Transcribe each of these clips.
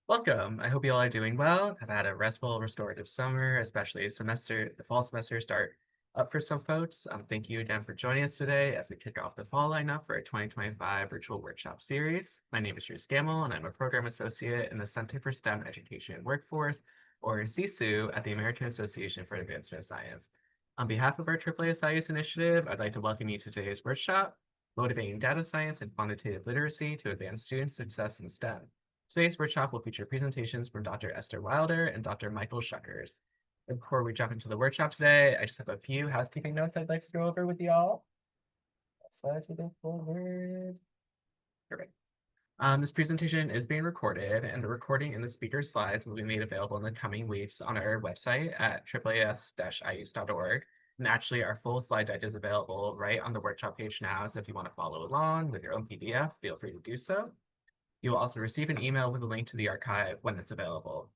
Welcome. I hope you all are doing well. I've had a restful, restorative summer, especially the fall semester start up for some folks. Thank you again for joining us today as we kick off the fall lineup for our 2025 virtual workshop series. My name is Drew Scammell, and I'm a program associate in the Center for STEM Education and Workforce, or CSU, at the American Association for Advancement of Science. On behalf of our AAA IUSE initiative, I'd like to welcome you to today's workshop, Motivating Data Science and Quantitative Literacy to Advance Student Success in STEM. Today's workshop will feature presentations from Dr. Esther Wilder and Dr. Michael Schuckers. And before we jump into the workshop today, I just have a few housekeeping notes I'd like to go over with you all. Slides to go forward. Perfect. This presentation is being recorded, and the recording and the speaker's slides will be made available in the coming weeks on our website at AAAS-ius.org. And actually, our full slide deck is available right on the workshop page now, so if you want to follow along with your own PDF, feel free to do so. You will also receive an email with a link to the archive when it's available.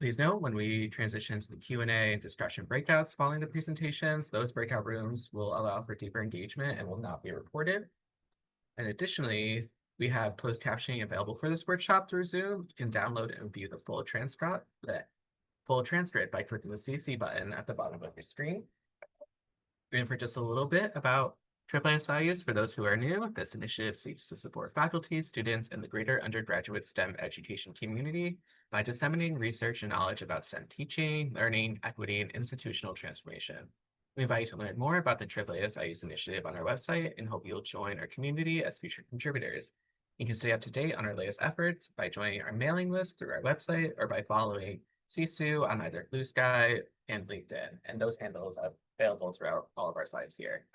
Please note, when we transition to the Q&A and discussion breakouts following the presentations, those breakout rooms will allow for deeper engagement and will not be recorded. And additionally, we have closed captioning available for this workshop through Zoom. You can download and view the full transcript by clicking the CC button at the bottom of your screen. And for just a little bit about IUSE, for those who are new, this initiative seeks to support faculty, students, and the greater undergraduate STEM education community by disseminating research and knowledge about STEM teaching, learning, equity, and institutional transformation. We invite you to learn more about the IUSE initiative on our website and hope you'll join our community as future contributors. You can stay up to date on our latest efforts by joining our mailing list through our website or by following CSU on either Blue Sky and LinkedIn, and those handles are available throughout all of our slides here.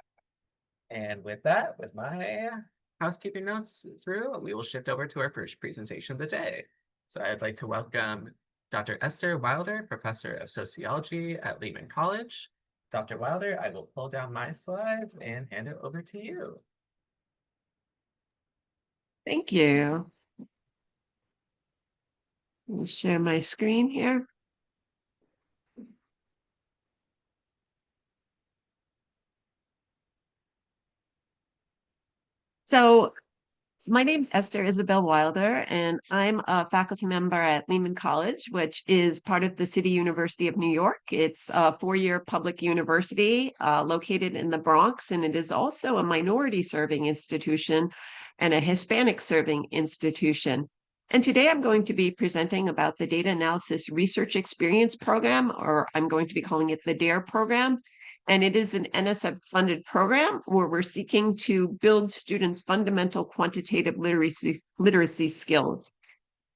And with that, with my housekeeping notes through, we will shift over to our first presentation of the day. So I'd like to welcome Dr. Esther Wilder, Professor of Sociology at Lehman College. Dr. Wilder, I will pull down my slides and hand it over to you. Thank you. Let me share my screen here. So my name is Esther Isabel Wilder, and I'm a faculty member at Lehman College, which is part of the City University of New York. It's a four-year public university located in the Bronx, and it is also a minority-serving institution and a Hispanic-serving institution. And today I'm going to be presenting about the Data Analysis Research Experience Program, or I'm going to be calling it the DARE program. And it is an NSF-funded program where we're seeking to build students' fundamental quantitative literacy skills.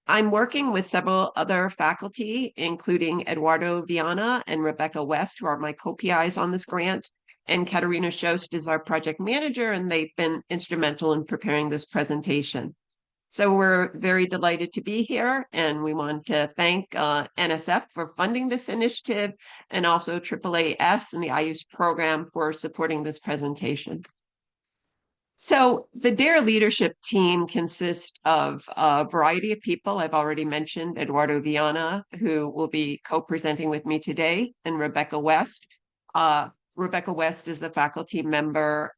I'm working with several other faculty, including Eduardo Viana and Rebecca West, who are my co-PIs on this grant. And Katerina Schost is our project manager, and they've been instrumental in preparing this presentation. So we're very delighted to be here, and we want to thank NSF for funding this initiative, and also AAAS and the IUSE program for supporting this presentation. So the DARE leadership team consists of a variety of people. I've already mentioned Eduardo Viana, who will be co-presenting with me today, and Rebecca West. Rebecca West is a faculty member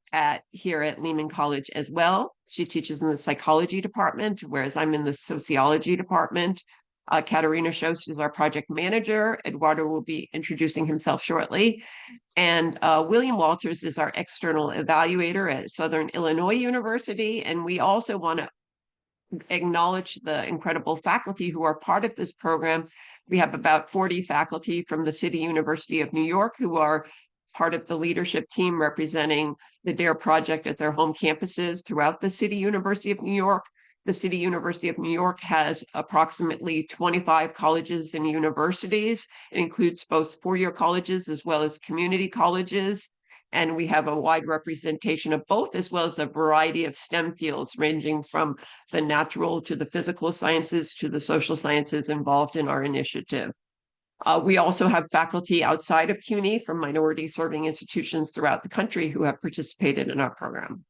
here at Lehman College as well. She teaches in the psychology department, whereas I'm in the sociology department. Katerina Schost is our project manager. Eduardo will be introducing himself shortly. And William Walters is our external evaluator at Southern Illinois University. And we also want to acknowledge the incredible faculty who are part of this program. We have about 40 faculty from the City University of New York who are part of the leadership team representing the DARE project at their home campuses throughout the City University of New York. The City University of New York has approximately 25 colleges and universities. It includes both four-year colleges as well as community colleges. And we have a wide representation of both, as well as a variety of STEM fields, ranging from the natural to the physical sciences to the social sciences involved in our initiative. We also have faculty outside of CUNY from minority-serving institutions throughout the country who have participated in our program.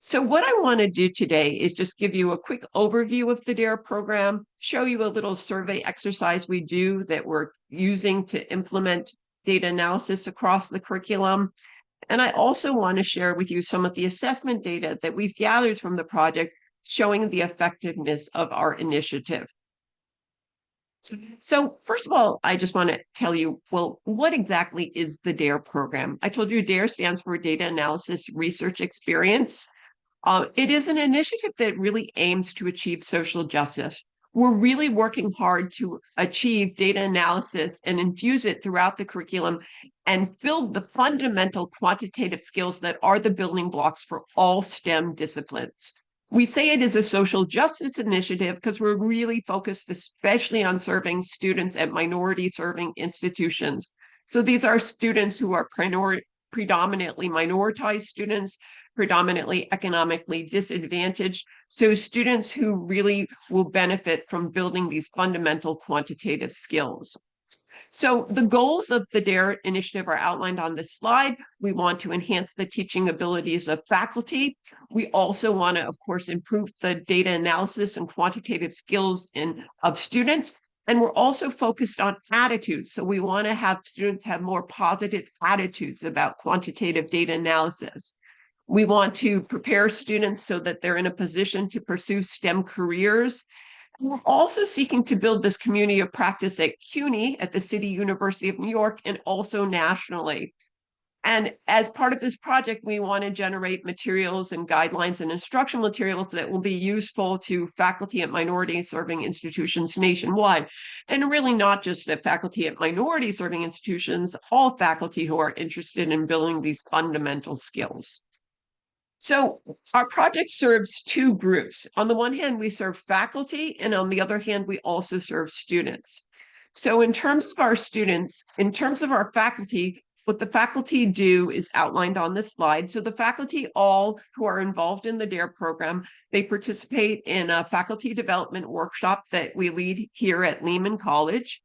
So what I want to do today is just give you a quick overview of the DARE program, show you a little survey exercise we do that we're using to implement data analysis across the curriculum. And I also want to share with you some of the assessment data that we've gathered from the project showing the effectiveness of our initiative. So first of all, I just want to tell you, well, what exactly is the DARE program? I told you DARE stands for Data Analysis Research Experience. It is an initiative that really aims to achieve social justice. We're really working hard to achieve data analysis and infuse it throughout the curriculum and build the fundamental quantitative skills that are the building blocks for all STEM disciplines. We say it is a social justice initiative because we're really focused especially on serving students at minority serving institutions. So these are students who are predominantly minoritized students, predominantly economically disadvantaged. So students who really will benefit from building these fundamental quantitative skills. So the goals of the DARE initiative are outlined on this slide. We want to enhance the teaching abilities of faculty. We also want to, of course, improve the data analysis and quantitative skills of students. And we're also focused on attitudes. So we want to have students have more positive attitudes about quantitative data analysis. We want to prepare students so that they're in a position to pursue STEM careers. We're also seeking to build this community of practice at CUNY, at the City University of New York, and also nationally. And as part of this project, we want to generate materials and guidelines and instructional materials that will be useful to faculty at minority serving institutions nationwide. And really not just at faculty at minority serving institutions, all faculty who are interested in building these fundamental skills. So our project serves two groups. On the one hand, we serve faculty, and on the other hand, we also serve students. So in terms of our students, in terms of our faculty, what the faculty do is outlined on this slide. So the faculty, all who are involved in the DARE program, they participate in a faculty development workshop that we lead here at Lehman College.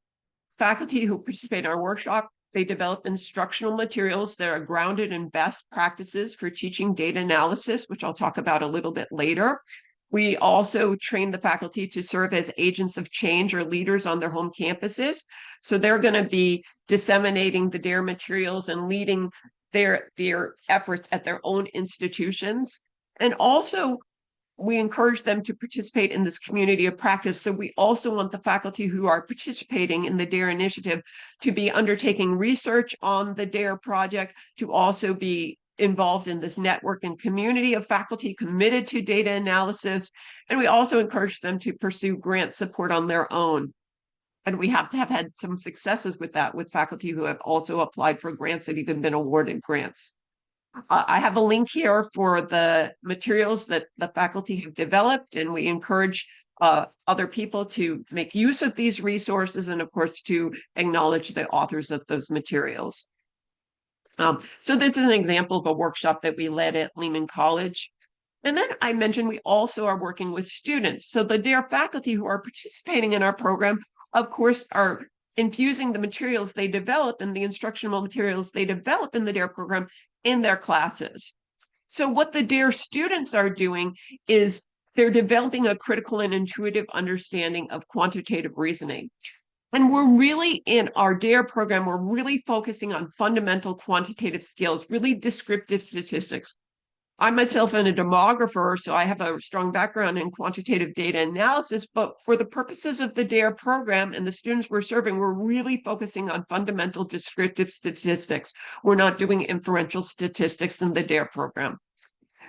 Faculty who participate in our workshop, they develop instructional materials that are grounded in best practices for teaching data analysis, which I'll talk about a little bit later. We also train the faculty to serve as agents of change or leaders on their home campuses. So they're going to be disseminating the DARE materials and leading their efforts at their own institutions. And also, we encourage them to participate in this community of practice. So we also want the faculty who are participating in the DARE initiative to be undertaking research on the DARE project, to also be involved in this network and community of faculty committed to data analysis. And we also encourage them to pursue grant support on their own. And we have to have had some successes with that, with faculty who have also applied for grants and even been awarded grants. I have a link here for the materials that the faculty have developed, and we encourage other people to make use of these resources and, of course, to acknowledge the authors of those materials. So this is an example of a workshop that we led at Lehman College. And then I mentioned we also are working with students. So the DARE faculty who are participating in our program, of course, are infusing the materials they develop and the instructional materials they develop in the DARE program in their classes. So what the DARE students are doing is they're developing a critical and intuitive understanding of quantitative reasoning. And we're really, in our DARE program, we're really focusing on fundamental quantitative skills, really descriptive statistics. I myself am a demographer, so I have a strong background in quantitative data analysis, but for the purposes of the DARE program and the students we're serving, we're really focusing on fundamental descriptive statistics. We're not doing inferential statistics in the DARE program.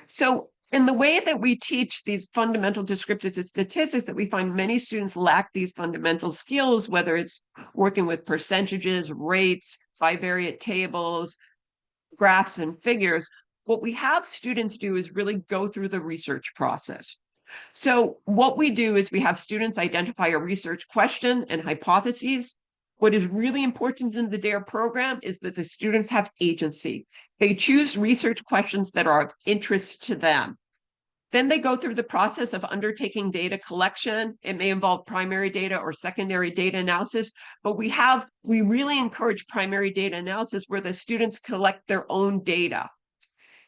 So in the way that we teach these fundamental descriptive statistics, that we find many students lack these fundamental skills, whether it's working with percentages, rates, bivariate tables, graphs, and figures. What we have students do is really go through the research process. So what we do is we have students identify a research question and hypotheses. What is really important in the DARE program is that the students have agency. They choose research questions that are of interest to them. Then they go through the process of undertaking data collection. It may involve primary data or secondary data analysis, but we really encourage primary data analysis where the students collect their own data.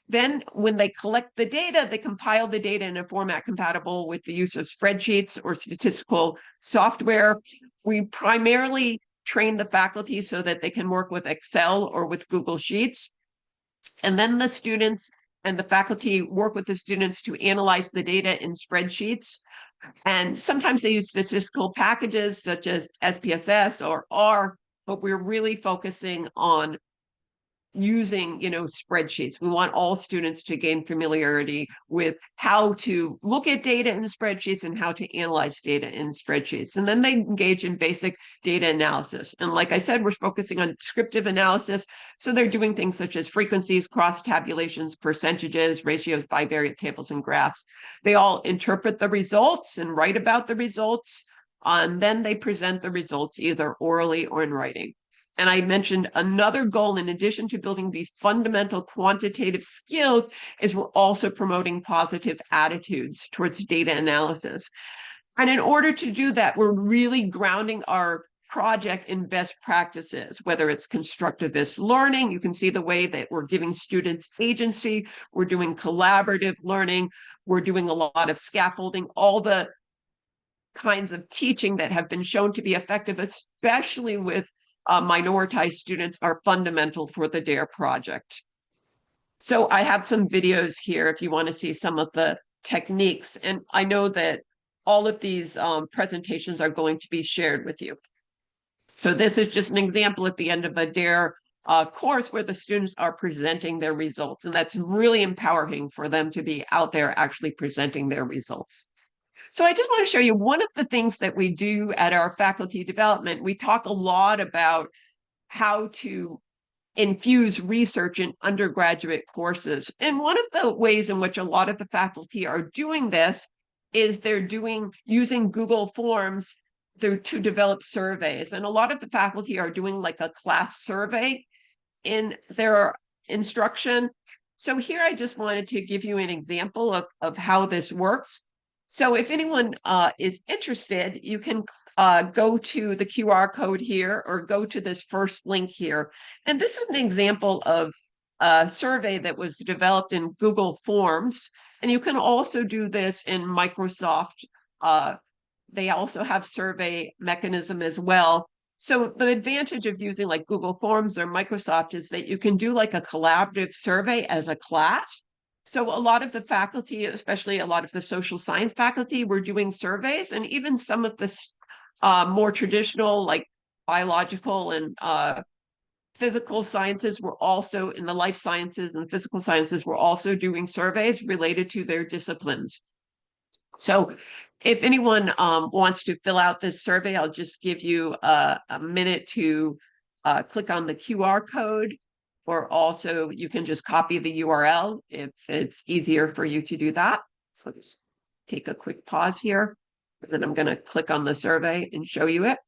Then when they collect the data, they compile the data in a format compatible with the use of spreadsheets or statistical software. We primarily train the faculty so that they can work with Excel or with Google Sheets. And then the students and the faculty work with the students to analyze the data in spreadsheets. And sometimes they use statistical packages such as SPSS or R, but we're really focusing on using, spreadsheets. We want all students to gain familiarity with how to look at data in the spreadsheets and how to analyze data in spreadsheets. And then they engage in basic data analysis. And like I said, we're focusing on descriptive analysis. So they're doing things such as frequencies, cross tabulations, percentages, ratios, bivariate tables, and graphs. They all interpret the results and write about the results. And then they present the results either orally or in writing. And I mentioned another goal, in addition to building these fundamental quantitative skills, is we're also promoting positive attitudes towards data analysis. And in order to do that, we're really grounding our project in best practices, whether it's constructivist learning. You can see the way that we're giving students agency. We're doing collaborative learning. We're doing a lot of scaffolding, all the kinds of teaching that have been shown to be effective, especially with minoritized students, are fundamental for the DARE project. So I have some videos here if you want to see some of the techniques. And I know that all of these presentations are going to be shared with you. So this is just an example at the end of a DARE course where the students are presenting their results. And that's really empowering for them to be out there actually presenting their results. So I just want to show you one of the things that we do at our faculty development. We talk a lot about how to infuse research in undergraduate courses. And one of the ways in which a lot of the faculty are doing this is they're using Google Forms to develop surveys. And a lot of the faculty are doing like a class survey in their instruction. So here I just wanted to give you an example of how this works. So if anyone is interested, you can go to the QR code here or go to this first link here. And this is an example of a survey that was developed in Google Forms. And you can also do this in Microsoft. They also have survey mechanism as well. So the advantage of using like Google Forms or Microsoft is that you can do like a collaborative survey as a class. So a lot of the faculty, especially a lot of the social science faculty, were doing surveys, and even some of the more traditional like biological and physical sciences were also, in the life sciences and physical sciences, were also doing surveys related to their disciplines. So if anyone wants to fill out this survey, I'll just give you a minute to click on the QR code, or also you can just copy the URL if it's easier for you to do that. So just take a quick pause here, and then I'm going to click on the survey and show you it.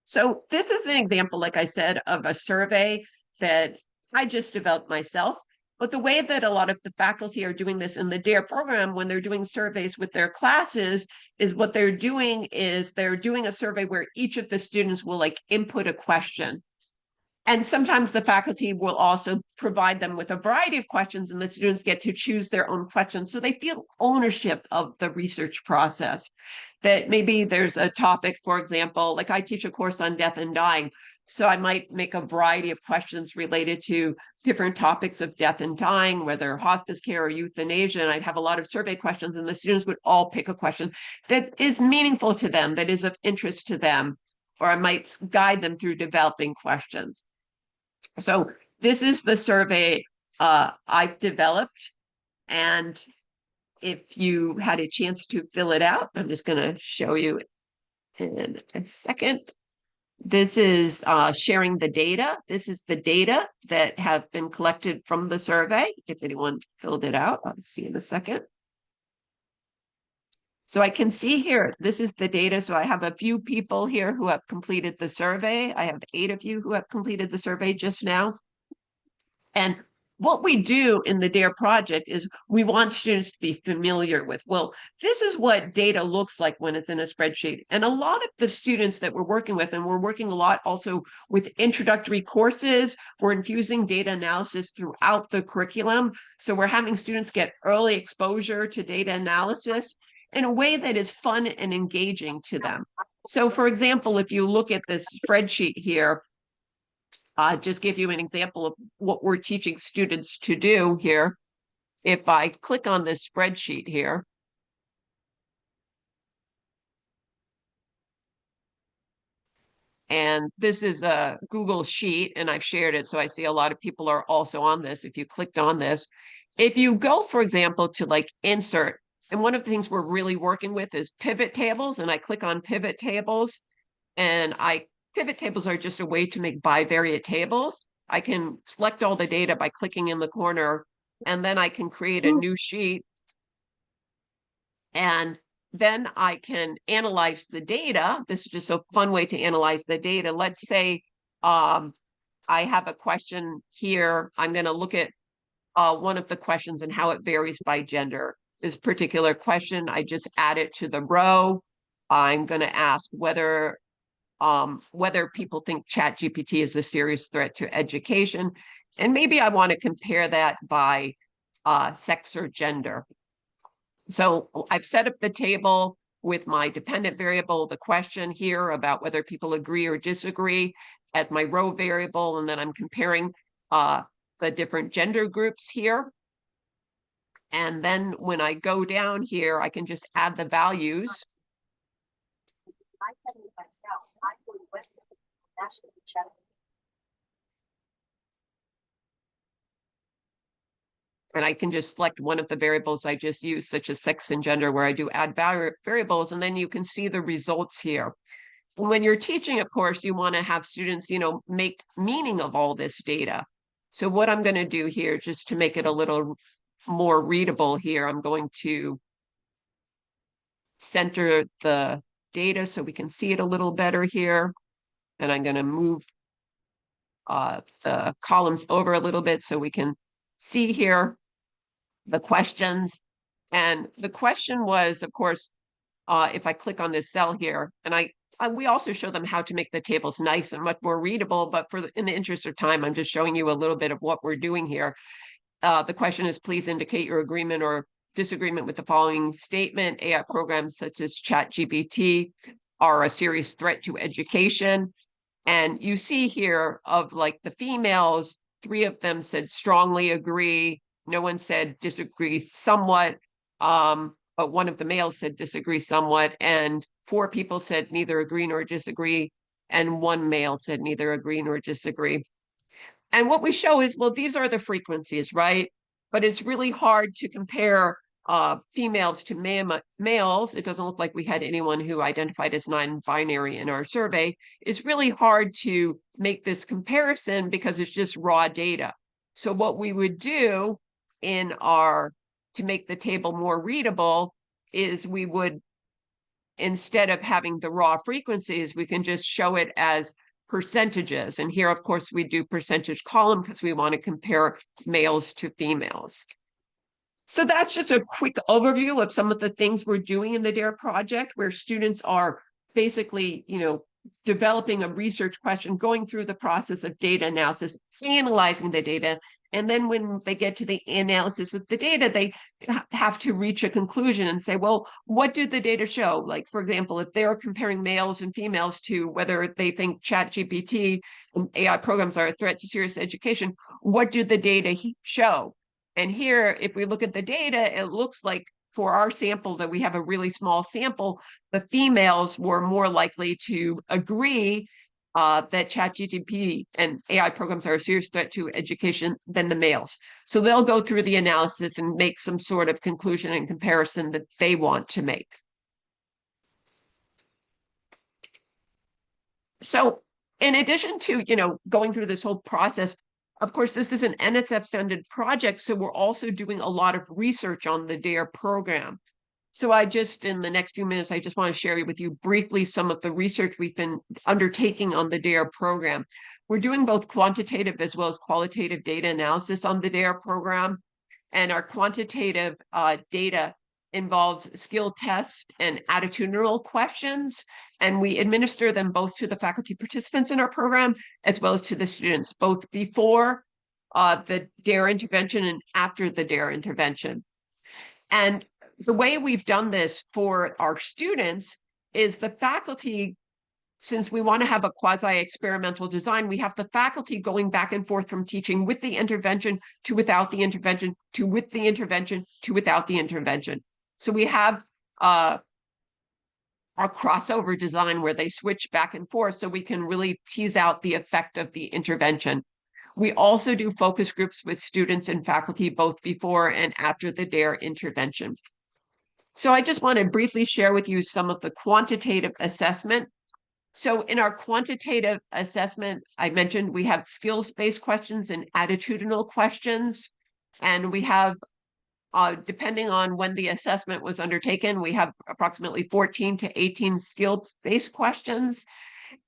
So this is an example, like I said, of a survey that I just developed myself. But the way that a lot of the faculty are doing this in the DARE program when they're doing surveys with their classes is what they're doing is they're doing a survey where each of the students will like input a question. And sometimes the faculty will also provide them with a variety of questions, and the students get to choose their own questions. So they feel ownership of the research process. That maybe there's a topic, for example, like I teach a course on death and dying. So I might make a variety of questions related to different topics of death and dying, whether hospice care or euthanasia. And I'd have a lot of survey questions, and the students would all pick a question that is meaningful to them, that is of interest to them, or I might guide them through developing questions. So this is the survey I've developed. And if you had a chance to fill it out, I'm just going to show you in a second. This is sharing the data. This is the data that have been collected from the survey. If anyone filled it out, I'll see in a second. So I can see here, this is the data. So I have a few people here who have completed the survey. I have 8 of you who have completed the survey just now. And what we do in the DARE project is we want students to be familiar with, well, this is what data looks like when it's in a spreadsheet. And a lot of the students that we're working with, and we're working a lot also with introductory courses, we're infusing data analysis throughout the curriculum. So we're having students get early exposure to data analysis. in a way that is fun and engaging to them. So for example, if you look at this spreadsheet here, just give you an example of what we're teaching students to do here. If I click on this spreadsheet here, and this is a Google Sheet, and I've shared it, so I see a lot of people are also on this. If you clicked on this, if you go, for example, to like insert, and one of the things we're really working with is pivot tables, and I click on pivot tables, and pivot tables are just a way to make bivariate tables. I can select all the data by clicking in the corner, and then I can create a new sheet, and then I can analyze the data. This is just a fun way to analyze the data. Let's say I have a question here. I'm going to look at one of the questions and how it varies by gender. This particular question, I just add it to the row. I'm going to ask whether people think ChatGPT is a serious threat to education. And maybe I want to compare that by sex or gender. So I've set up the table with my dependent variable, the question here about whether people agree or disagree as my row variable, and then I'm comparing the different gender groups here. And then when I go down here, I can just add the values. And I can just select one of the variables I just used, such as sex and gender, where I do add variables, and then you can see the results here. And when you're teaching, of course, you want to have students, make meaning of all this data. So what I'm going to do here, just to make it a little more readable here, I'm going to center the data so we can see it a little better here. And I'm going to move the columns over a little bit so we can see here the questions. And the question was, of course, if I click on this cell here, and we also show them how to make the tables nice and much more readable, but in the interest of time, I'm just showing you a little bit of what we're doing here. The question is, please indicate your agreement or disagreement with the following statement. AI programs such as ChatGPT are a serious threat to education. And you see here of like the females, 3 of them said strongly agree. No one said disagree somewhat. But one of the males said disagree somewhat. And 4 people said neither agree nor disagree. And 1 male said neither agree nor disagree. And what we show is, well, these are the frequencies, right? But it's really hard to compare females to males. It doesn't look like we had anyone who identified as non-binary in our survey. It's really hard to make this comparison because it's just raw data. So what we would do to make the table more readable is we would, instead of having the raw frequencies, we can just show it as percentages. And here, of course, we do percentage column because we want to compare males to females. So that's just a quick overview of some of the things we're doing in the DARE project, where students are basically, developing a research question, going through the process of data analysis, analyzing the data. And then when they get to the analysis of the data, they have to reach a conclusion and say, well, what do the data show? Like, for example, if they're comparing males and females to whether they think ChatGPT and AI programs are a threat to serious education, what do the data show? And here, if we look at the data, it looks like for our sample that we have a really small sample, the females were more likely to agree that ChatGPT and AI programs are a serious threat to education than the males. So they'll go through the analysis and make some sort of conclusion and comparison that they want to make. So in addition to, going through this whole process, of course, this is an NSF-funded project, so we're also doing a lot of research on the DARE program. So in the next few minutes, I just want to share with you briefly some of the research we've been undertaking on the DARE program. We're doing both quantitative as well as qualitative data analysis on the DARE program. And our quantitative data involves skill tests and attitudinal questions. And we administer them both to the faculty participants in our program, as well as to the students, both before the DARE intervention and after the DARE intervention. And the way we've done this for our students is the faculty, since we want to have a quasi-experimental design, we have the faculty going back and forth from teaching with the intervention to without the intervention to with the intervention to without the intervention. So we have a crossover design where they switch back and forth so we can really tease out the effect of the intervention. We also do focus groups with students and faculty both before and after the DARE intervention. So I just want to briefly share with you some of the quantitative assessment. So in our quantitative assessment, I mentioned we have skills-based questions and attitudinal questions. And we have, depending on when the assessment was undertaken, we have approximately 14 to 18 skills-based questions.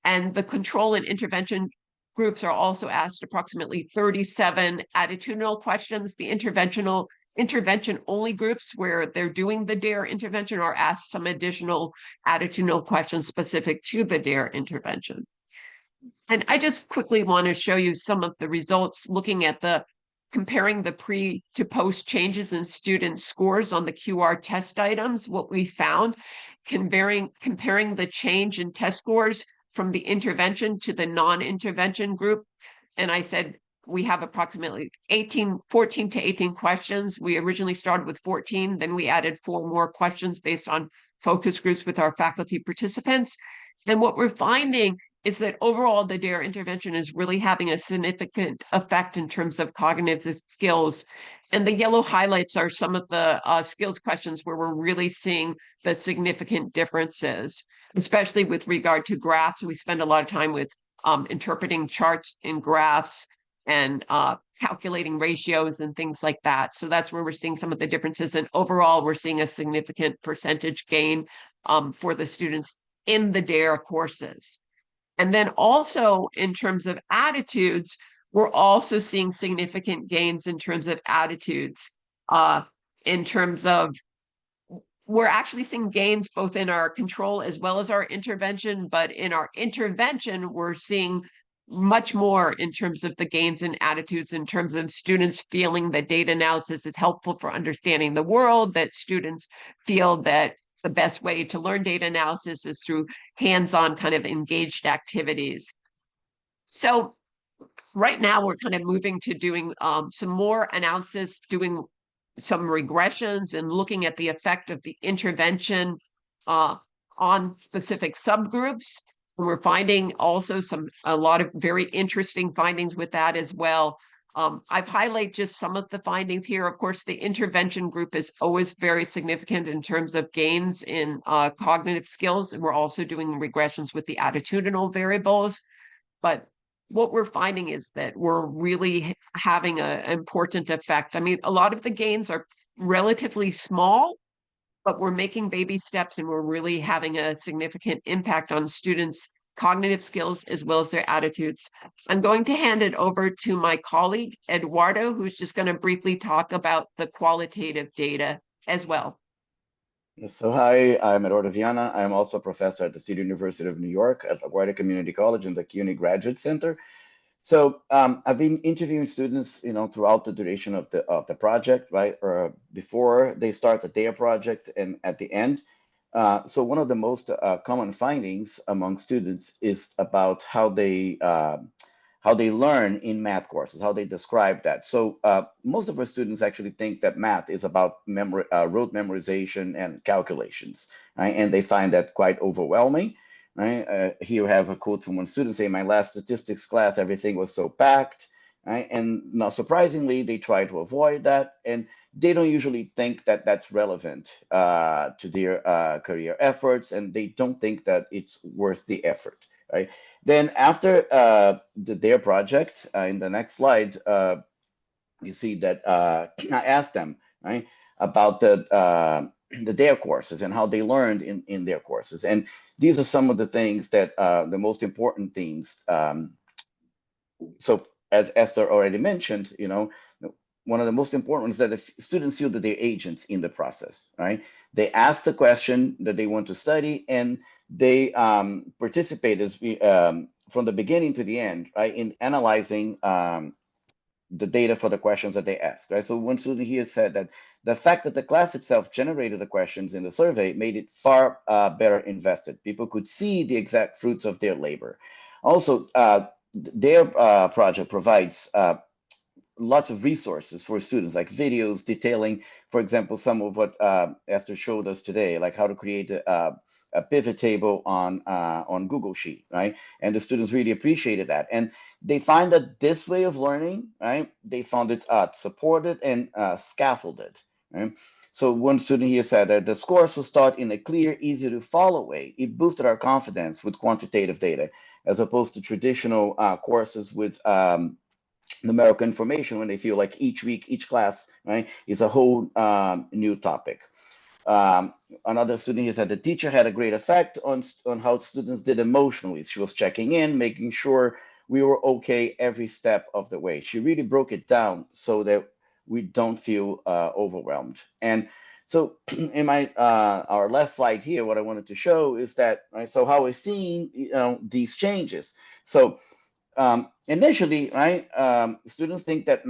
And the control and intervention groups are also asked approximately 37 attitudinal questions. The intervention only groups where they're doing the DARE intervention are asked some additional attitudinal questions specific to the DARE intervention. And I just quickly want to show you some of the results looking at comparing the pre to post changes in student scores on the QR test items. What we found, comparing the change in test scores from the intervention to the non-intervention group. And I said, we have approximately 14 to 18 questions. We originally started with 14, then we added 4 more questions based on focus groups with our faculty participants. And what we're finding is that overall the DARE intervention is really having a significant effect in terms of cognitive skills. And the yellow highlights are some of the skills questions where we're really seeing the significant differences, especially with regard to graphs. We spend a lot of time with interpreting charts in graphs and calculating ratios and things like that. So that's where we're seeing some of the differences. And overall, we're seeing a significant percentage gain for the students in the DARE courses. And then also in terms of attitudes, we're also seeing significant gains in terms of attitudes. In terms of, we're actually seeing gains both in our control as well as our intervention, but in our intervention, we're seeing much more in terms of the gains in attitudes, in terms of students feeling that data analysis is helpful for understanding the world, that students feel that the best way to learn data analysis is through hands-on kind of engaged activities. So right now we're kind of moving to doing some more analysis, doing some regressions and looking at the effect of the intervention on specific subgroups. And we're finding also a lot of very interesting findings with that as well. I've highlighted just some of the findings here. Of course, the intervention group is always very significant in terms of gains in cognitive skills. And we're also doing regressions with the attitudinal variables. But what we're finding is that we're really having an important effect. I mean, a lot of the gains are relatively small, but we're making baby steps and we're really having a significant impact on students' cognitive skills as well as their attitudes. I'm going to hand it over to my colleague, Eduardo, who's just going to briefly talk about the qualitative data as well. So hi, I'm Eduardo Viana. I'm also a professor at the City University of New York at LaGuardia Community College in the CUNY Graduate Center. So I've been interviewing students, throughout the duration of the project, right? Or before they start the DARE project and at the end. So one of the most common findings among students is about how they learn in math courses, how they describe that. So most of our students actually think that math is about memory, rote memorization and calculations, right? And they find that quite overwhelming. Right? Here we have a quote from one student saying, "My last statistics class, everything was so packed." Right? And not surprisingly, they try to avoid that. And they don't usually think that that's relevant to their career efforts. And they don't think that it's worth the effort. Right? Then after their project, in the next slide, you see that I asked them, right, about the DARE courses and how they learned in their courses. And these are some of the things that the most important things. So as Esther already mentioned, one of the most important ones is that the students feel that they're agents in the process, right? They ask the question that they want to study and they participate as from the beginning to the end, right, in analyzing the data for the questions that they asked, right? So one student here said that the fact that the class itself generated the questions in the survey made it far better invested. People could see the exact fruits of their labor. Also, their project provides lots of resources for students, like videos detailing, for example, some of what Esther showed us today, like how to create a pivot table on Google Sheet, right? And the students really appreciated that, and they find that this way of learning, right? They found it supported and scaffolded, right? So one student here said that the scores was taught in a clear, easy to follow way. It boosted our confidence with quantitative data, as opposed to traditional courses with numerical information, when they feel like each week, each class, right, is a whole new topic. Another student here said the teacher had a great effect on how students did emotionally. She was checking in, making sure we were okay every step of the way. She really broke it down so that we don't feel overwhelmed. And so in my our last slide here, what I wanted to show is that, right, so how we're seeing, these changes. So initially, right, students think that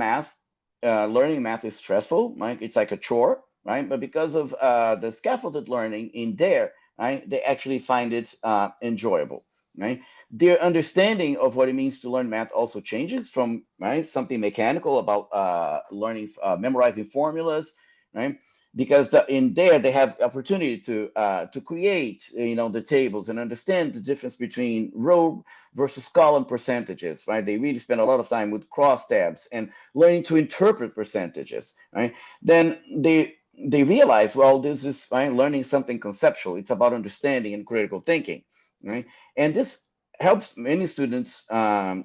learning math is stressful, right? It's like a chore, right? But because of the scaffolded learning in there, right, they actually find it enjoyable, right? Their understanding of what it means to learn math also changes from, right, something mechanical about learning, memorizing formulas, right? Because in there they have opportunity to create, the tables and understand the difference between row versus column percentages, right? They really spend a lot of time with cross tabs and learning to interpret percentages, right? Then they realize, well, this is, right, learning something conceptual. It's about understanding and critical thinking, right? And this helps many students to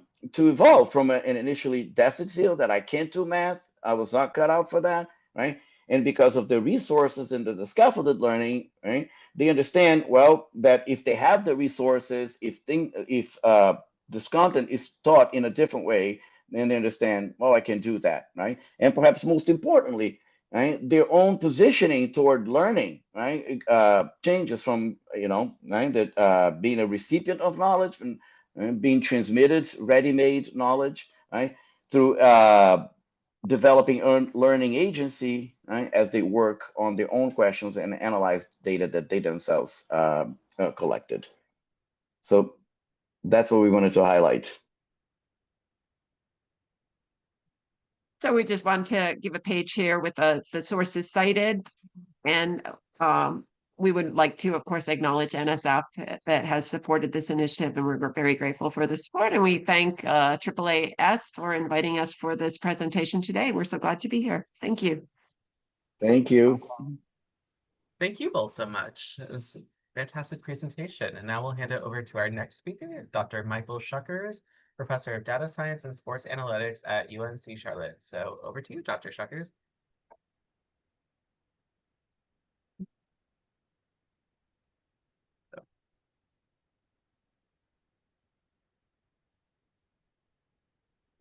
evolve from an initially destined field that I can't do math. I was not cut out for that, right? And because of the resources and the scaffolded learning, right, they understand, well, that if they have the resources, if this content is taught in a different way, then they understand, well, I can do that, right? And perhaps most importantly, right, their own positioning toward learning, right, changes from, right, that being a recipient of knowledge and being transmitted ready-made knowledge, right, through developing learning agency, right, as they work on their own questions and analyze data that they themselves collected. So that's what we wanted to highlight. So we just want to give a page here with the sources cited. And we would like to, of course, acknowledge NSF that has supported this initiative, and we're very grateful for the support. And we thank AAAS for inviting us for this presentation today. We're so glad to be here. Thank you. Thank you. Thank you both so much. It was a fantastic presentation. And now we'll hand it over to our next speaker, Dr. Michael Schuckers, Professor of Data Science and Sports Analytics at UNC Charlotte. So over to you, Dr. Schuckers.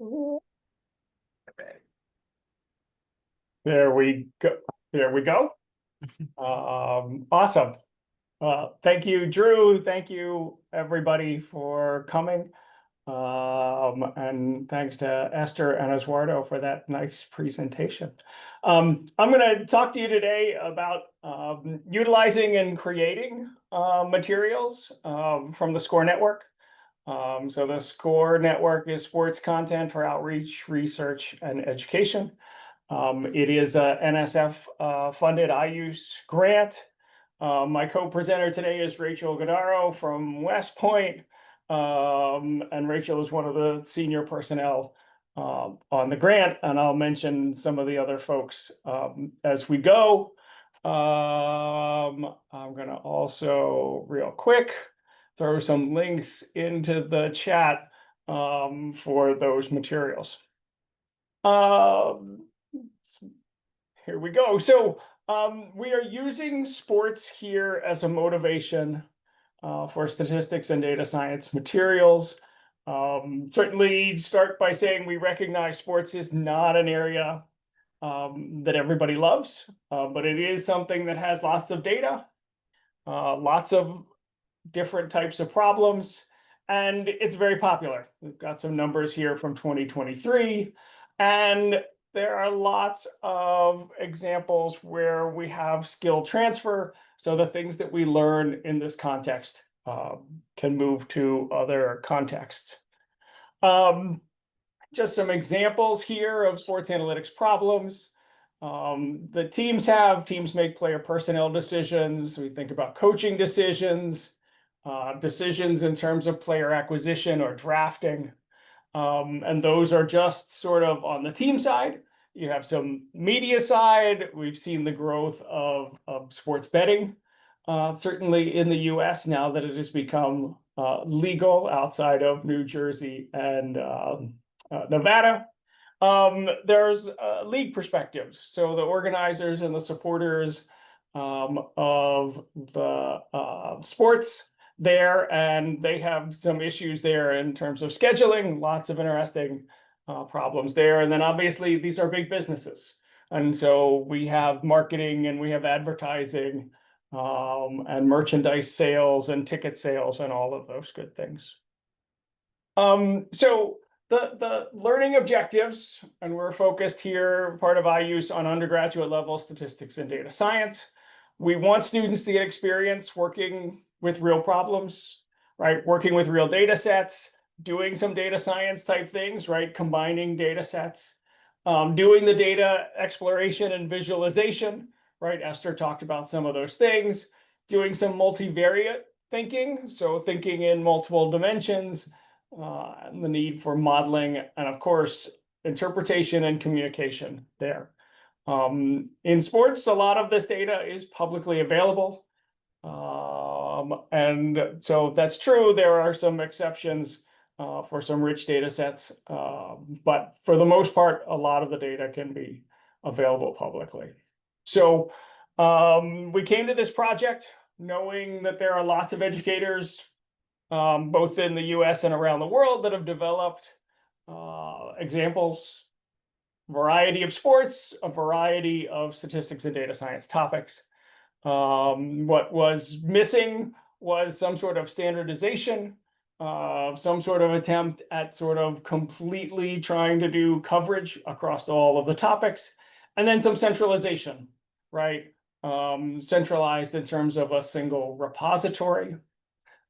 Okay. There we go. There we go. Awesome. Thank you, Drew. Thank you, everybody, for coming. And thanks to Esther and Eduardo for that nice presentation. I'm going to talk to you today about utilizing and creating materials from the SCORE network. So the SCORE network is sports content for outreach, research, and education. It is a NSF funded IUSE grant. My co-presenter today is Rachel Godaro from West Point. And Rachel is one of the senior personnel on the grant, and I'll mention some of the other folks as we go. I'm gonna also real quick throw some links into the chat for those materials. Here we go. So we are using sports here as a motivation for statistics and data science materials. Certainly start by saying we recognize sports is not an area that everybody loves, but it is something that has lots of data, lots of different types of problems, and it's very popular. We've got some numbers here from 2023. And there are lots of examples where we have skill transfer. So the things that we learn in this context can move to other contexts. Just some examples here of sports analytics problems. The teams make player personnel decisions. We think about coaching decisions, decisions in terms of player acquisition or drafting. And those are just sort of on the team side. You have some media side. We've seen the growth of sports betting, certainly in the US now that it has become legal outside of New Jersey and Nevada. There's league perspectives. So the organizers and the supporters of the sports there, and they have some issues there in terms of scheduling, lots of interesting problems there. And then obviously these are big businesses. And so we have marketing and we have advertising and merchandise sales and ticket sales and all of those good things. So the learning objectives, and we're focused here, part of IUSE, on undergraduate level statistics and data science. We want students to get experience working with real problems, right? Working with real data sets, doing some data science type things, right? Combining data sets, doing the data exploration and visualization, right? Esther talked about some of those things, doing some multivariate thinking, so thinking in multiple dimensions, and the need for modeling, and of course, interpretation and communication there. In sports, a lot of this data is publicly available. And so that's true. There are some exceptions for some rich data sets, but for the most part, a lot of the data can be available publicly. So we came to this project knowing that there are lots of educators both in the US and around the world that have developed examples, variety of sports, a variety of statistics and data science topics. What was missing was some sort of standardization, some sort of attempt at sort of completely trying to do coverage across all of the topics, and then some centralization, right? Centralized in terms of a single repository.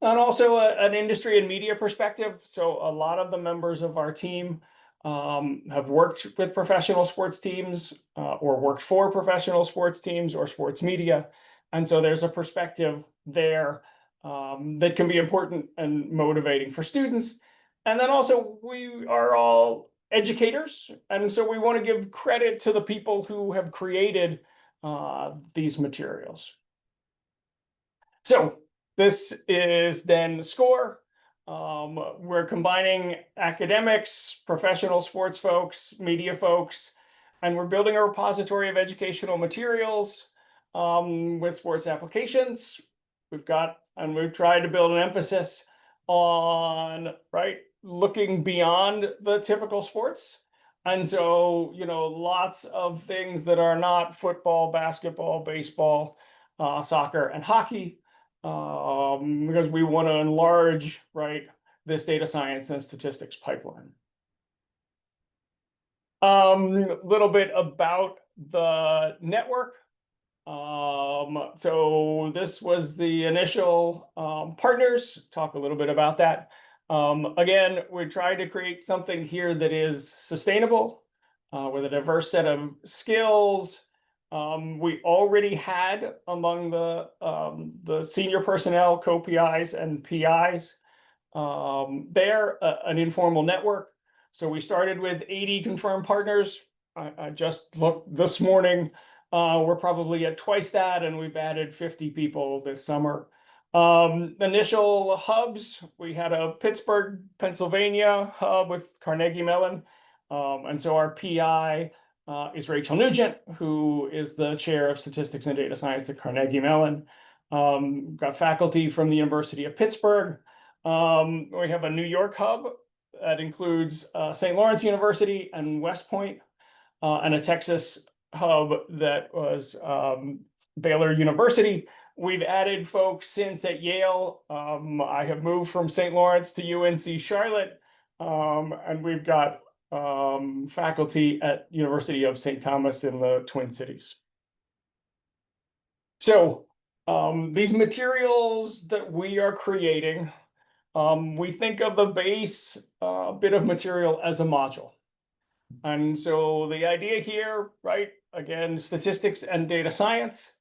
And also an industry and media perspective. So a lot of the members of our team have worked with professional sports teams or worked for professional sports teams or sports media. And so there's a perspective there that can be important and motivating for students. And then also we are all educators. And so we want to give credit to the people who have created these materials. So this is then SCORE. We're combining academics, professional sports folks, media folks, and we're building a repository of educational materials with sports applications. We've tried to build an emphasis on, right, looking beyond the typical sports. And so, lots of things that are not football, basketball, baseball, soccer, and hockey. Because we want to enlarge, right, this data science and statistics pipeline. A little bit about the network. So this was the initial partners. Talk a little bit about that. Again, we're trying to create something here that is sustainable with a diverse set of skills. We already had among the senior personnel, co-PIs and PIs, an informal network. So we started with 80 confirmed partners. I just looked this morning. We're probably at twice that, and we've added 50 people this summer. Initial hubs, we had a Pittsburgh, Pennsylvania hub with Carnegie Mellon. And so our PI is Rachel Nugent, who is the chair of statistics and data science at Carnegie Mellon. Got faculty from the University of Pittsburgh. We have a New York hub that includes St. Lawrence University and West Point, and a Texas hub that was Baylor University. We've added folks since at Yale. I have moved from St. Lawrence to UNC Charlotte, and we've got faculty at University of St. Thomas in the Twin Cities. So these materials that we are creating, we think of the base bit of material as a module. And so the idea here, right, again, statistics and data science.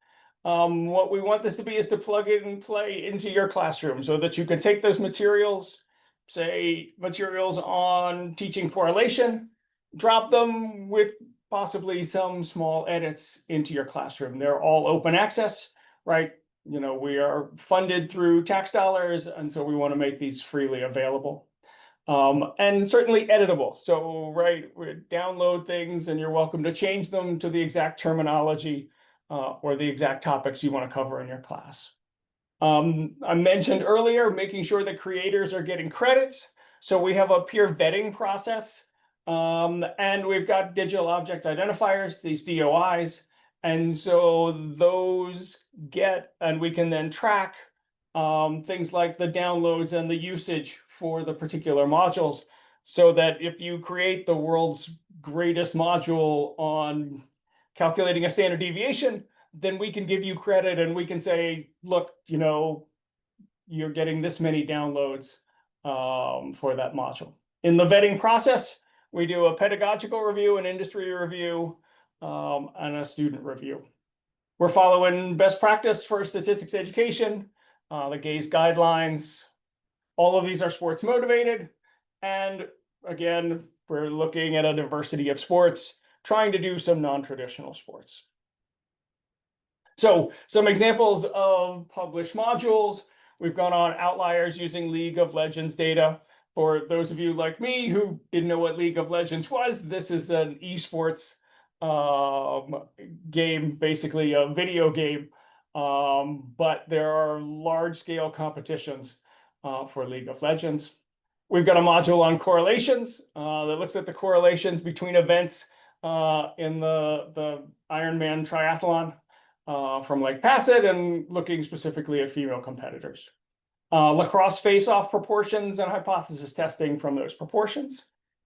What we want this to be is to plug it and play into your classroom so that you can take those materials, say materials on teaching correlation, drop them with possibly some small edits into your classroom. They're all open access, right? You know, we are funded through tax dollars, and so we want to make these freely available. And certainly editable. So, right, we download things and you're welcome to change them to the exact terminology or the exact topics you want to cover in your class. I mentioned earlier, making sure that creators are getting credits. So we have a peer vetting process, and we've got digital object identifiers, these DOIs. And so those get, and we can then track things like the downloads and the usage for the particular modules, so that if you create the world's greatest module on calculating a standard deviation, then we can give you credit and we can say, look, you know, you're getting this many downloads for that module. In the vetting process, we do a pedagogical review, an industry review, and a student review. We're following best practice for statistics education, the GAZE guidelines. All of these are sports motivated. And again, we're looking at a diversity of sports, trying to do some non-traditional sports. So some examples of published modules. We've gone on outliers using League of Legends data. For those of you like me who didn't know what League of Legends was, this is an esports game, basically a video game. But there are large-scale competitions for League of Legends. We've got a module on correlations that looks at the correlations between events in the Ironman triathlon from Lake Placid, and looking specifically at female competitors. Lacrosse face-off proportions and hypothesis testing from those proportions.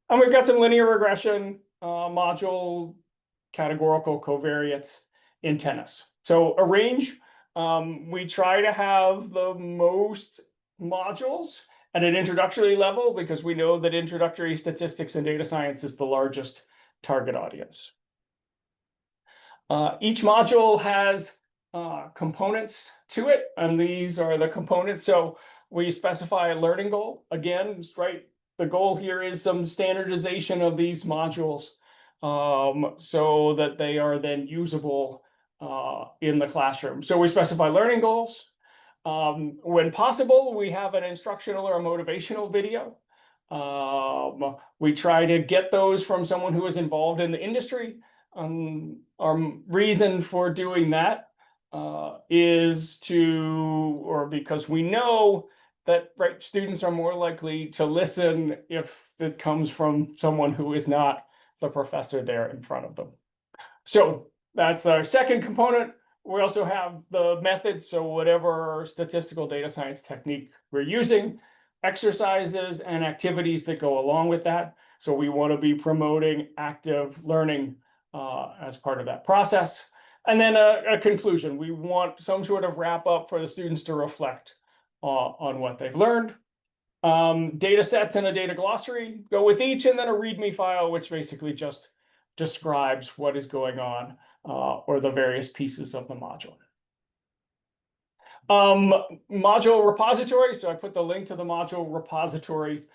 And we've got some linear regression module, categorical covariates in tennis. So a range. We try to have the most modules at an introductory level because we know that introductory statistics and data science is the largest target audience. Each module has components to it, and these are the components. So we specify a learning goal. Again, right, the goal here is some standardization of these modules so that they are then usable in the classroom. So we specify learning goals. When possible, we have an instructional or a motivational video. We try to get those from someone who is involved in the industry. Our reason for doing that is because we know that students are more likely to listen if it comes from someone who is not the professor there in front of them. So that's our second component. We also have the methods, so whatever statistical data science technique we're using, exercises and activities that go along with that. So we want to be promoting active learning as part of that process. And then a conclusion. We want some sort of wrap up for the students to reflect on what they've learned. Data sets and a data glossary go with each, and then a README file, which basically just describes what is going on or the various pieces of the module. Module repository. So I put the link to the module repository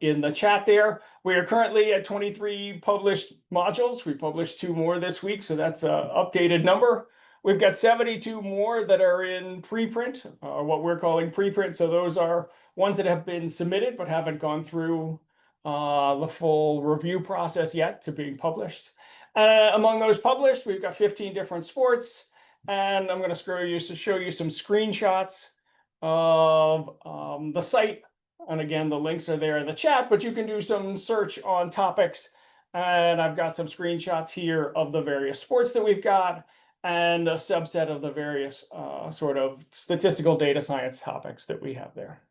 in the chat there. We are currently at 23 published modules. We published 2 more this week, so that's an updated number. We've got 72 more that are in preprint, what we're calling preprint. So those are ones that have been submitted but haven't gone through the full review process yet to being published. Among those published, we've got 15 different sports, and I'm going to show you some screenshots of the site. And again, the links are there in the chat, but you can do some search on topics. And I've got some screenshots here of the various sports that we've got and a subset of the various sort of statistical data science topics that we have there.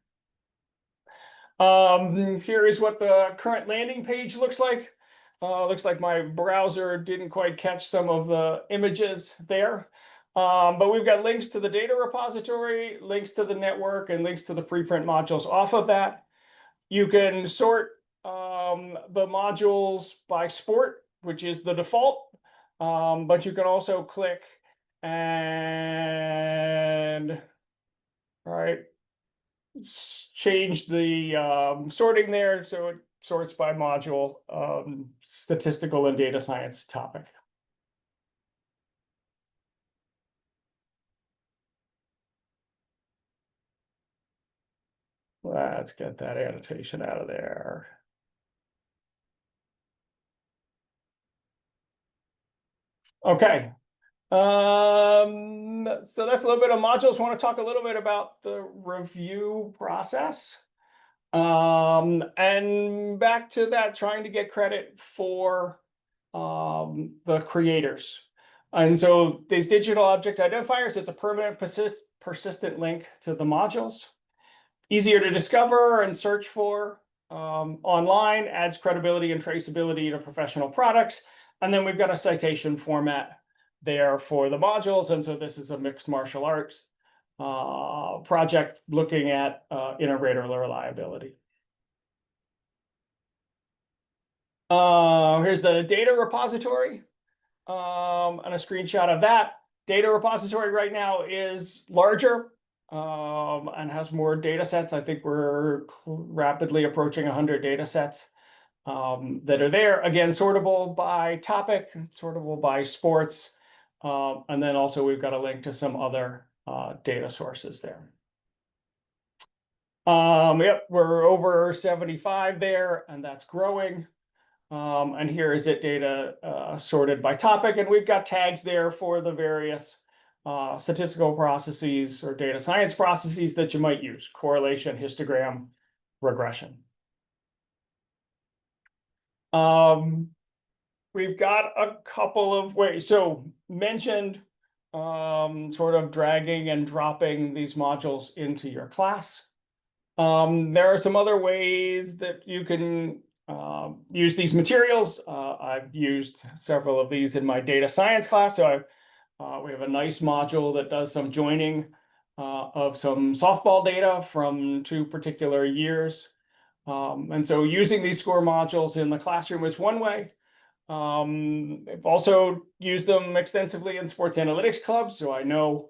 Here is what the current landing page looks like. Looks like my browser didn't quite catch some of the images there. But we've got links to the data repository, links to the network, and links to the preprint modules off of that. You can sort the modules by sport, which is the default, but you can also click and change the sorting there so it sorts by module, statistical and data science topic. Let's get that annotation out of there. Okay. So that's a little bit of modules. I want to talk a little bit about the review process. And back to that, trying to get credit for the creators. And so these digital object identifiers, it's a permanent persistent link to the modules. Easier to discover and search for online, adds credibility and traceability to professional products. And then we've got a citation format there for the modules. And so this is a mixed martial arts project looking at integrator reliability. Here's the data repository and a screenshot of that. Data repository right now is larger and has more data sets. I think we're rapidly approaching 100 data sets that are there. Again, sortable by topic, sortable by sports. And then also we've got a link to some other data sources there. Yep, we're over 75 there, and that's growing. And here is it data sorted by topic, and we've got tags there for the various statistical processes or data science processes that you might use: correlation, histogram, regression. We've got a couple of ways. So mentioned sort of dragging and dropping these modules into your class. There are some other ways that you can use these materials. I've used several of these in my data science class. So we have a nice module that does some joining of some softball data from 2 particular years. And so using these score modules in the classroom is one way. I've also used them extensively in sports analytics clubs. So I know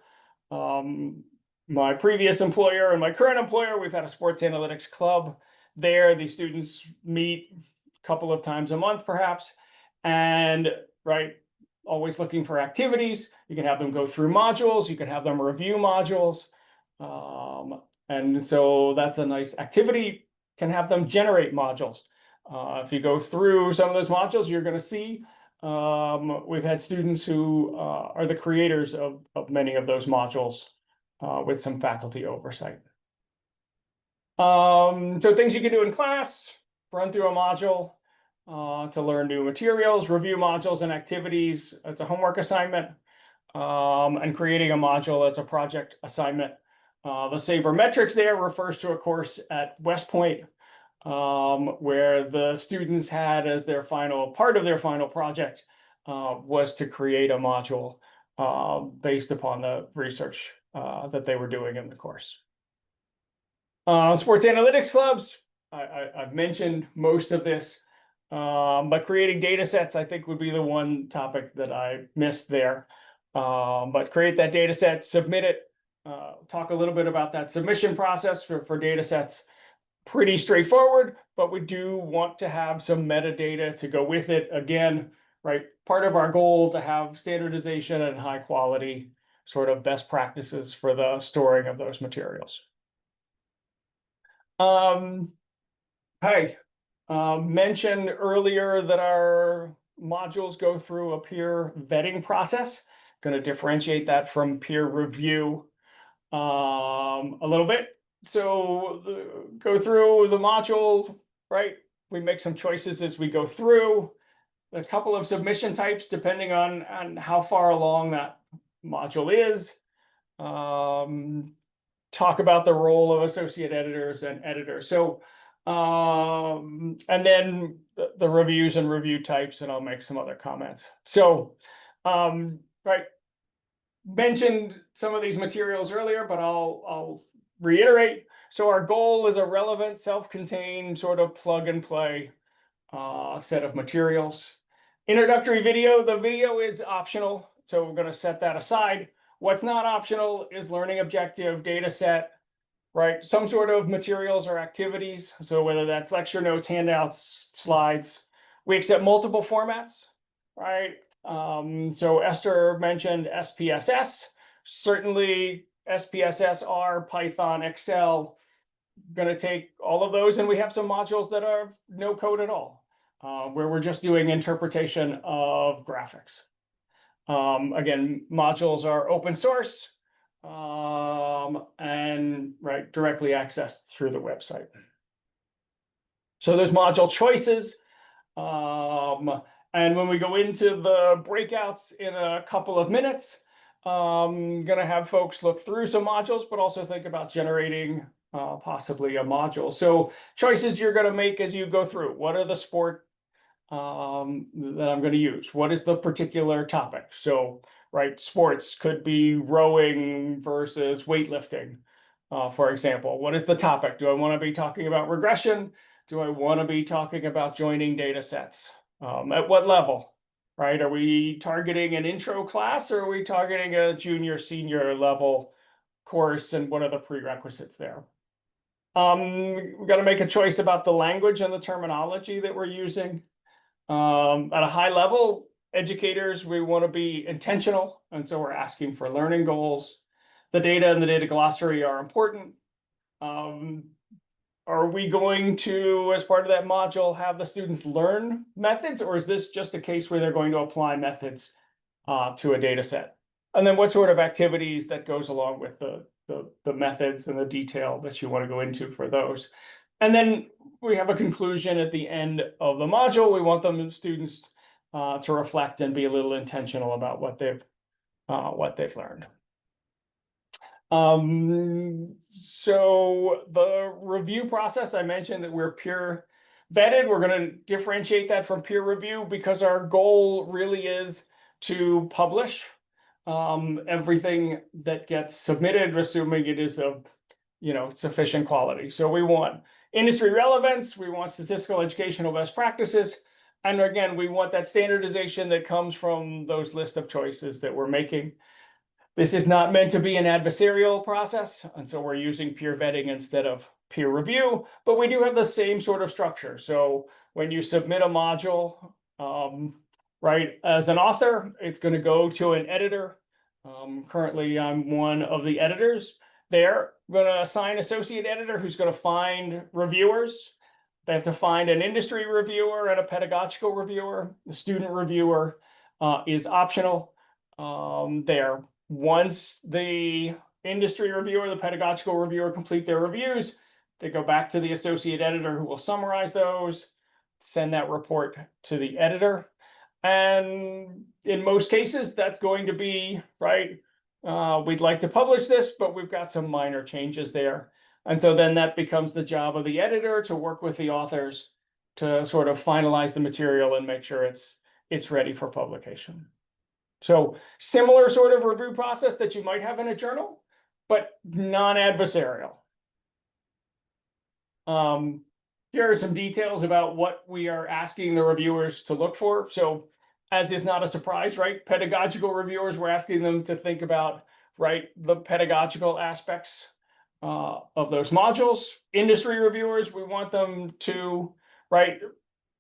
my previous employer and my current employer, we've had a sports analytics club there. These students meet a couple of times a month, perhaps, and always looking for activities. You can have them go through modules. You can have them review modules. And so that's a nice activity. Can have them generate modules. If you go through some of those modules, you're going to see we've had students who are the creators of many of those modules with some faculty oversight. So things you can do in class: run through a module to learn new materials, review modules and activities. It's a homework assignment, and creating a module as a project assignment. The sabermetrics there refers to a course at West Point where the students had as their final part of their final project was to create a module based upon the research that they were doing in the course. Sports analytics clubs, I've mentioned most of this, but creating data sets, I think, would be the one topic that I missed there. But create that data set, submit it, talk a little bit about that submission process for data sets. Pretty straightforward, but we do want to have some metadata to go with it. Again, part of our goal to have standardization and high quality sort of best practices for the storing of those materials. Mentioned earlier that our modules go through a peer vetting process. Going to differentiate that from peer review a little bit. So go through the module, we make some choices as we go through. A couple of submission types depending on how far along that module is. Talk about the role of associate editors and editors. So And then the reviews and review types, and I'll make some other comments. So, right, mentioned some of these materials earlier, but I'll reiterate. So our goal is a relevant, self-contained sort of plug and play set of materials. Introductory video, the video is optional, so we're going to set that aside. What's not optional is learning objective, data set, right? Some sort of materials or activities. So whether that's lecture notes, handouts, slides, we accept multiple formats, right? So Esther mentioned SPSS. Certainly SPSS, R, Python, Excel, going to take all of those, and we have some modules that are no code at all, where we're just doing interpretation of graphics. Again, modules are open source, and right, directly accessed through the website. So there's module choices. And when we go into the breakouts in a couple of minutes, I'm gonna have folks look through some modules, but also think about generating possibly a module. So choices you're gonna make as you go through. What are the sport that I'm going to use? What is the particular topic? So, right, sports could be rowing versus weightlifting, for example. What is the topic? Do I want to be talking about regression? Do I want to be talking about joining data sets? At what level, right? Are we targeting an intro class, or are we targeting a junior, senior level course, and what are the prerequisites there? We've got to make a choice about the language and the terminology that we're using. At a high level, educators, we want to be intentional, and so we're asking for learning goals. The data and the data glossary are important. Are we going to, as part of that module, have the students learn methods, or is this just a case where they're going to apply methods to a data set? And then what sort of activities that goes along with the methods and the detail that you want to go into for those? And then we have a conclusion at the end of the module. We want them, students, to reflect and be a little intentional about what they've learned. So the review process, I mentioned that we're peer vetted. We're going to differentiate that from peer review because our goal really is to publish everything that gets submitted, assuming it is of sufficient quality. So we want industry relevance, we want statistical educational best practices, and again, we want that standardization that comes from those list of choices that we're making. This is not meant to be an adversarial process, and so we're using peer vetting instead of peer review, but we do have the same sort of structure. So when you submit a module, right, as an author, it's going to go to an editor. Currently, I'm one of the editors. They're going to assign associate editor who's going to find reviewers. They have to find an industry reviewer and a pedagogical reviewer. The student reviewer is optional there. Once the industry reviewer, the pedagogical reviewer complete their reviews, they go back to the associate editor who will summarize those, send that report to the editor. And in most cases, that's going to be, right, we'd like to publish this, but we've got some minor changes there. And so then that becomes the job of the editor to work with the authors to sort of finalize the material and make sure it's ready for publication. So similar sort of review process that you might have in a journal, but non-adversarial. Here are some details about what we are asking the reviewers to look for. So as is not a surprise, right? Pedagogical reviewers, we're asking them to think about, right, the pedagogical aspects of those modules. Industry reviewers, we want them to, right,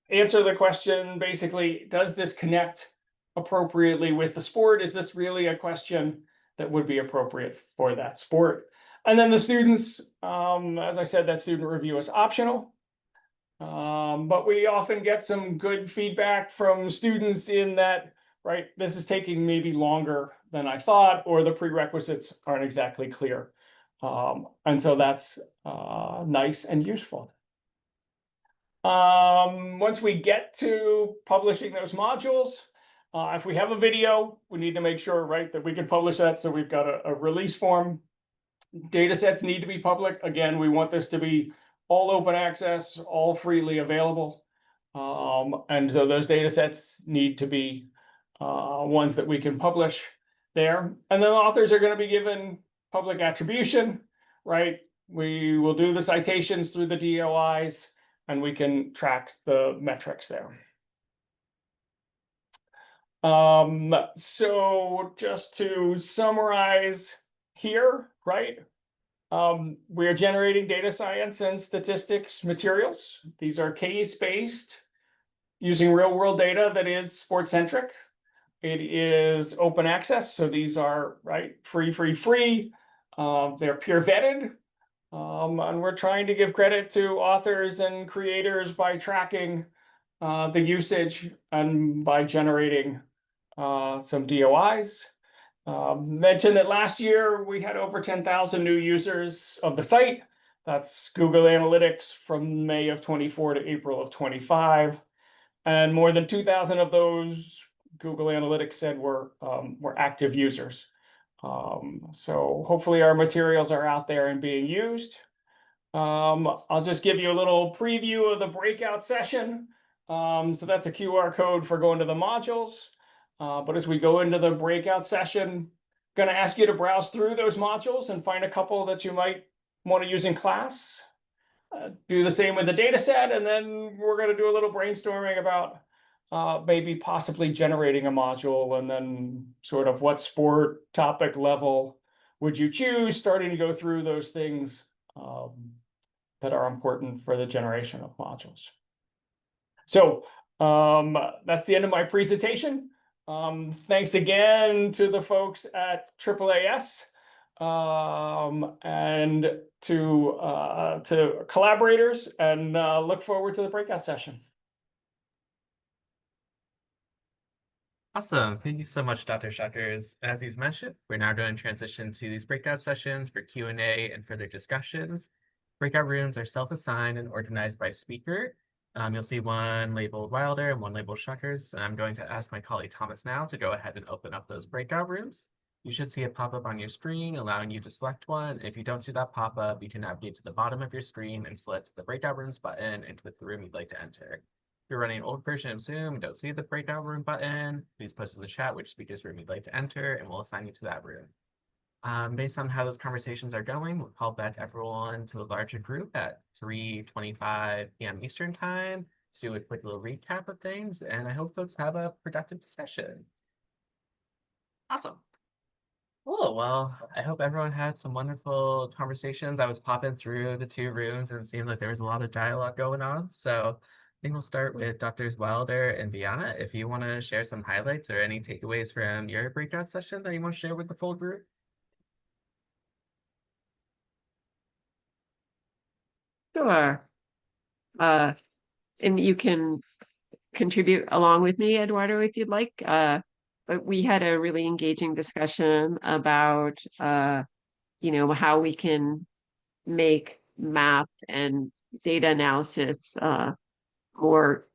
answer the question, basically, does this connect appropriately with the sport? Is this really a question that would be appropriate for that sport? And then the students, as I said, that student review is optional. But we often get some good feedback from students in that, right, this is taking maybe longer than I thought, or the prerequisites aren't exactly clear. And so that's nice and useful. Once we get to publishing those modules, if we have a video, we need to make sure, right, that we can publish that. So we've got a release form. Data sets need to be public. Again, we want this to be all open access, all freely available. And so those data sets need to be ones that we can publish there. And then authors are going to be given public attribution, right? We will do the citations through the DOIs, and we can track the metrics there. So just to summarize here, right? We are generating data science and statistics materials. These are case-based, using real-world data that is sport-centric. It is open access, so these are free. They're peer vetted, and we're trying to give credit to authors and creators by tracking the usage and by generating some DOIs. Mentioned that last year we had over 10,000 new users of the site. That's Google Analytics from May of 24 to April of 25. And more than 2,000 of those Google Analytics said were active users. So hopefully our materials are out there and being used. I'll just give you a little preview of the breakout session. So that's a QR code for going to the modules. But as we go into the breakout session, going to ask you to browse through those modules and find a couple that you might want to use in class. Do the same with the data set, and then we're going to do a little brainstorming about maybe possibly generating a module, and then sort of what sport topic level would you choose, starting to go through those things that are important for the generation of modules. So that's the end of my presentation. Thanks again to the folks at AAAS and to collaborators, and look forward to the breakout session. Awesome. Thank you so much, Dr. Schuckers. As he's mentioned, we're now going to transition to these breakout sessions for Q&A and further discussions. Breakout rooms are self-assigned and organized by speaker. You'll see one labeled Wilder and one labeled Schuckers. And I'm going to ask my colleague Thomas now to go ahead and open up those breakout rooms. You should see a pop-up on your screen allowing you to select one. If you don't see that pop-up, you can navigate to the bottom of your screen and select the breakout rooms button and click the room you'd like to enter. If you're running an old version of Zoom and don't see the breakout room button, please post in the chat which speaker's room you'd like to enter, and we'll assign you to that room. Based on how those conversations are going, we'll call back everyone to the larger group at 3:25 p.m. Eastern Time to do a quick little recap of things, and I hope folks have a productive discussion. Awesome. Cool. Well, I hope everyone had some wonderful conversations. I was popping through the two rooms and it seemed like there was a lot of dialogue going on. So I think we'll start with Drs. Wilder and Viana. If you want to share some highlights or any takeaways from your breakout session that you want to share with the full group. Sure. And you can contribute along with me, Eduardo, if you'd like. But we had a really engaging discussion about, how we can make math and data analysis more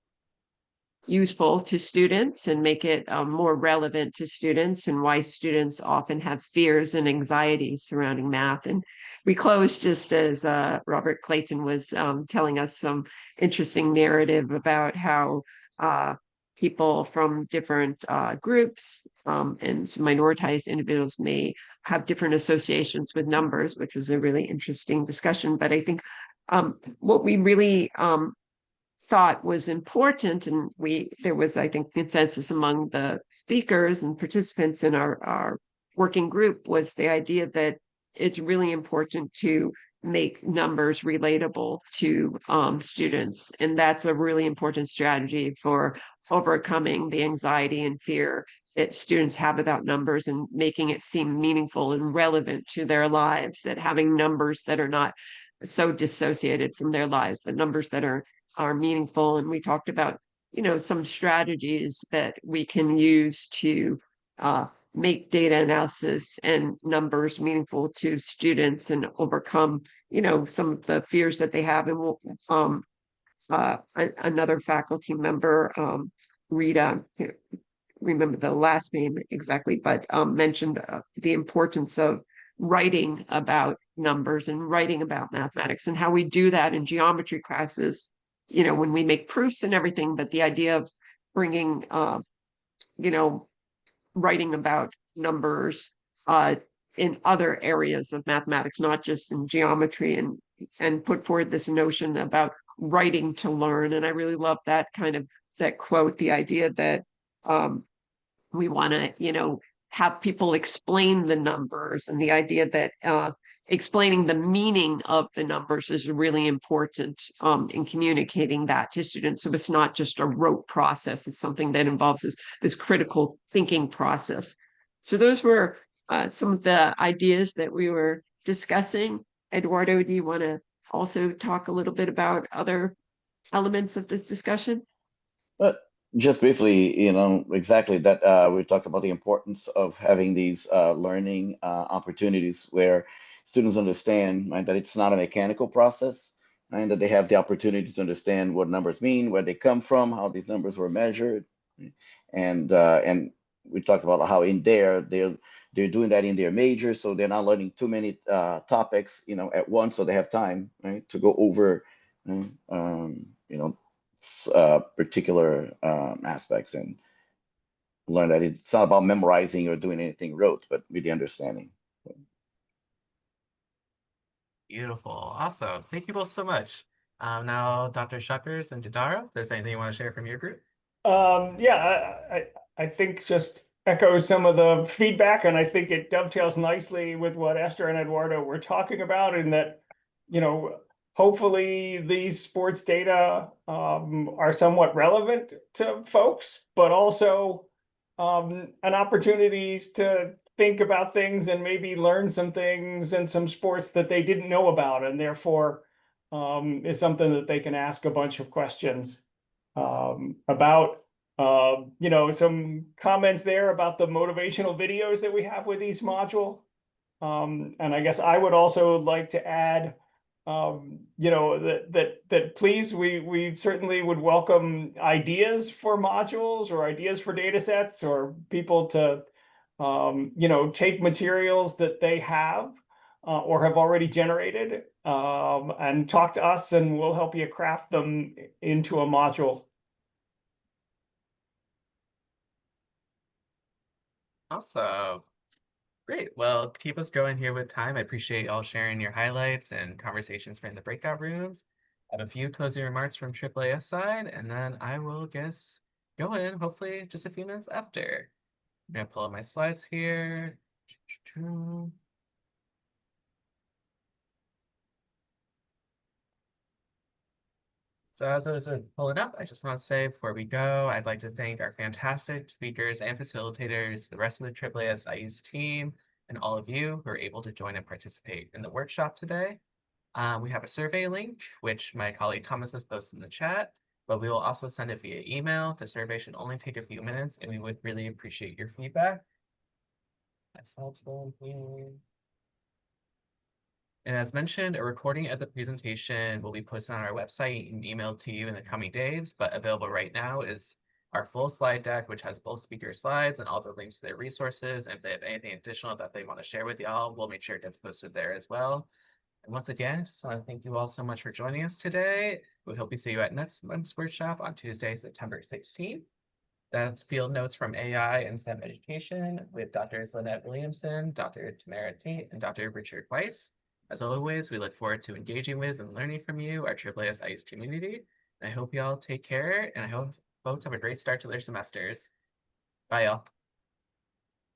useful to students and make it more relevant to students, and why students often have fears and anxieties surrounding math. And we closed just as Robert Clayton was telling us some interesting narrative about how people from different groups and minoritized individuals may have different associations with numbers, which was a really interesting discussion. But I think what we really thought was important, and there was, I think, consensus among the speakers and participants in our working group, was the idea that it's really important to make numbers relatable to students. And that's a really important strategy for overcoming the anxiety and fear that students have about numbers, and making it seem meaningful and relevant to their lives, that having numbers that are not so dissociated from their lives, but numbers that are meaningful. And we talked about, some strategies that we can use to make data analysis and numbers meaningful to students and overcome, some of the fears that they have. And another faculty member, Rita, remember the last name exactly, but mentioned the importance of writing about numbers and writing about mathematics, and how we do that in geometry classes, when we make proofs and everything, but the idea of bringing, writing about numbers in other areas of mathematics, not just in geometry, and put forward this notion about writing to learn. And I really love that that quote, the idea that we want to, have people explain the numbers, and the idea that explaining the meaning of the numbers is really important in communicating that to students. So it's not just a rote process, it's something that involves this critical thinking process. So those were some of the ideas that we were discussing. Eduardo, do you want to also talk a little bit about other elements of this discussion? But just briefly, exactly that we talked about the importance of having these learning opportunities where students understand, right, that it's not a mechanical process, right, and that they have the opportunity to understand what numbers mean, where they come from, how these numbers were measured, right? And we talked about how in there they're doing that in their major, so they're not learning too many topics, at once, so they have time, right, to go over, particular aspects, and learn that it's not about memorizing or doing anything rote, but really understanding. Beautiful. Awesome. Thank you both so much. Now, Dr. Schuckers and Jadara, if there's anything you want to share from your group. Yeah, I think just echoes some of the feedback, and I think it dovetails nicely with what Esther and Eduardo were talking about, in that, hopefully these sports data are somewhat relevant to folks, but also an opportunities to think about things and maybe learn some things and some sports that they didn't know about, and therefore is something that they can ask a bunch of questions about. Some comments there about the motivational videos that we have with each module. And I guess I would also like to add, that please, we certainly would welcome ideas for modules or ideas for data sets, or people to, take materials that they have or have already generated and talk to us, and we'll help you craft them into a module. Awesome. Great. Well, keep us going here with time. I appreciate y'all sharing your highlights and conversations from the breakout rooms. I have a few closing remarks from AAAS side, and then I will go in, hopefully just a few minutes after. I'm gonna pull up my slides here. So as those are pulling up, I just want to say before we go, I'd like to thank our fantastic speakers and facilitators, the rest of the AAAS IUSE team, and all of you who are able to join and participate in the workshop today. We have a survey link, which my colleague Thomas has posted in the chat, but we will also send it via email. The survey should only take a few minutes, and we would really appreciate your feedback. And as mentioned, a recording of the presentation will be posted on our website and emailed to you in the coming days, but available right now is our full slide deck, which has both speaker slides and all the links to their resources. And if they have anything additional that they want to share with y'all, we'll make sure it gets posted there as well. And once again, just want to thank you all so much for joining us today. We hope we see you at next month's workshop on Tuesday, September 16th. That's Field Notes from AI and STEM Education with Drs. Lynette Williamson, Dr. Tamara Tate, and Dr. Richard Weiss. As always, we look forward to engaging with and learning from you, our AAAS IUSE community. And I hope you all take care, and I hope folks have a great start to their semesters. Bye, y'all.